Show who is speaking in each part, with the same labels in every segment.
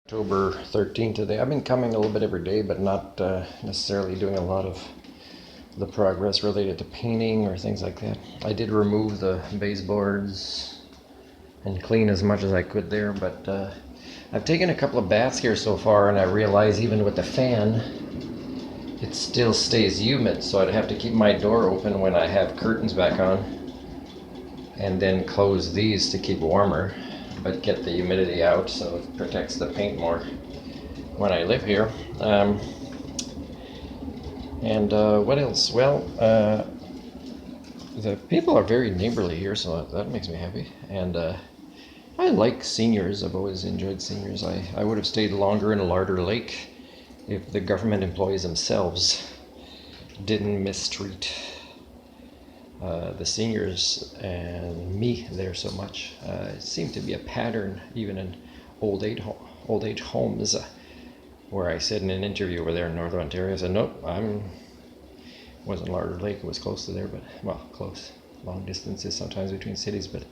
Speaker 1: October 13th today. I've been coming a little bit every day, but not necessarily doing a lot of the progress related to painting or things like that. I did remove the baseboards and clean as much as I could there, but I've taken a couple of baths here so far, and I realize even with the fan, it still stays humid, so I'd have to keep my door open when I have curtains back on, and then close these to keep warmer, but get the humidity out so it protects the paint more when I live here. What else? Well, the people are very neighborly here, so that makes me happy. And I like seniors. I've always enjoyed seniors. I would have stayed longer in Larder Lake if the government employees themselves didn't mistreat the seniors and me there so much. It seemed to be a pattern even in old age homes, where I said in an interview over there in Northern Ontario, I said, nope, wasn't Larder Lake, it was close to there, but, well, close, long distances sometimes between cities, but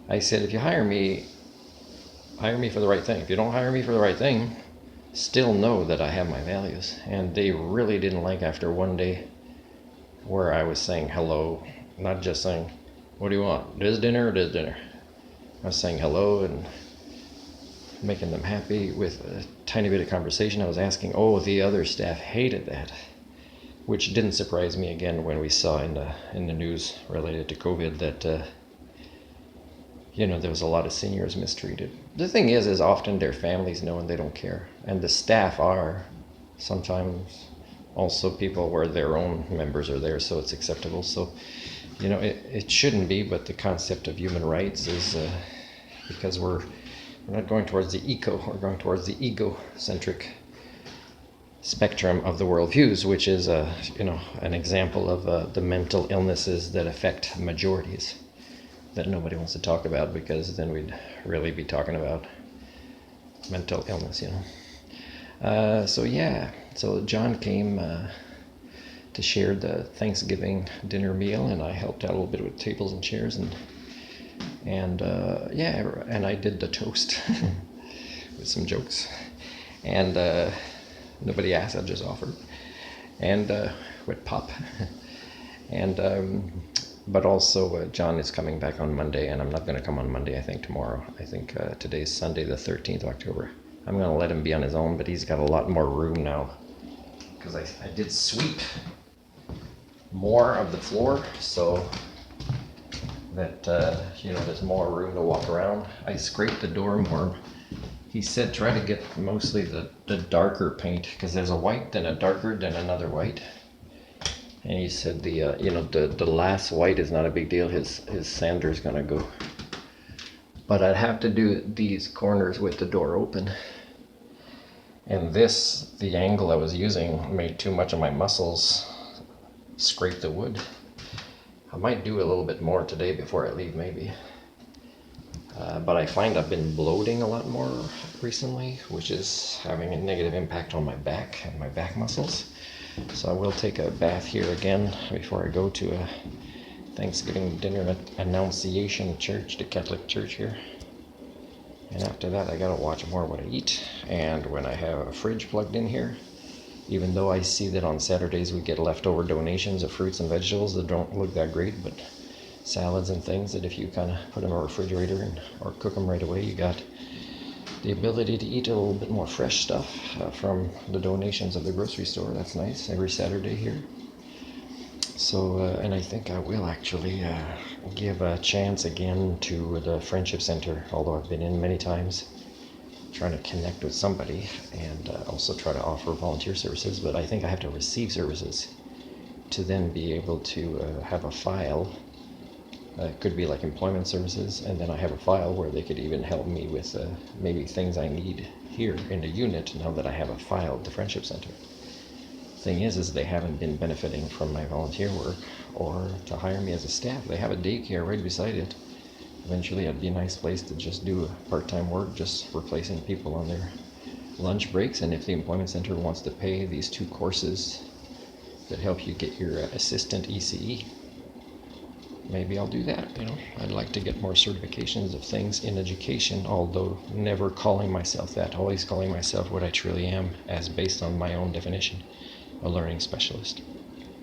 Speaker 1: I said, if you hire me for the right thing. If you don't hire me for the right thing, still know that I have my values. And they really didn't like after one day where I was saying hello, not just saying, what do you want? This dinner or this dinner? I was saying hello and making them happy with a tiny bit of conversation. I was asking, the other staff hated that, which didn't surprise me again when we saw in the news related to COVID that there was a lot of seniors mistreated. The thing is often their families know and they don't care, and the staff are sometimes also people where their own members are there, so it's acceptable. So, it shouldn't be, but the concept of human rights is because we're not going towards the we're going towards the egocentric spectrum of the worldviews, which is an example of the mental illnesses that affect majorities that nobody wants to talk about, because then we'd really be talking about mental illness, So John came to share the Thanksgiving dinner meal, and I helped out a little bit with tables and chairs, and I did the toast with some jokes, and nobody asked, I just offered, and with pop, and but also John is coming back on Monday, and I'm not going to come on Monday. I think tomorrow. I think today's Sunday, the 13th of October. I'm going to let him be on his own, but he's got a lot more room now, because I did sweep more of the floor, so that there's more room to walk around. I scraped the door more. He said try to get mostly the darker paint, because there's a white, then a darker, then another white. And he said the last white is not a big deal. His sander's gonna go. But I'd have to do these corners with the door open. And the angle I was using made too much of my muscles scrape the wood. I might do a little bit more today before I leave, maybe. But I find I've been bloating a lot more recently, which is having a negative impact on my back and my back muscles. So I will take a bath here again before I go to a Thanksgiving dinner at Annunciation Church, the Catholic church here. And after that, I gotta watch more what I eat. And when I have a fridge plugged in here, even though I see that on Saturdays we get leftover donations of fruits and vegetables that don't look that great, but salads and things that if you kind of put them in a refrigerator or cook them right away, you got the ability to eat a little bit more fresh stuff from the donations of the grocery store. That's nice, every Saturday here. So, and I think I will actually give a chance again to the Friendship Center, although I've been in many times, trying to connect with somebody, and also try to offer volunteer services. But I think I have to receive services to then be able to have a file. It could be like employment services, and then I have a file where they could even help me with maybe things I need here in the unit now that I have a file at the Friendship Center. Thing is they haven't been benefiting from my volunteer work or to hire me as a staff. They have a daycare right beside it. Eventually it'd be a nice place to just do part-time work, just replacing people on their lunch breaks. And if the Employment Center wants to pay these 2 courses that help you get your assistant ECE, maybe I'll do that. I'd like to get more certifications of things in education, although never calling myself that, always calling myself what I truly am, as based on my own definition, a learning specialist.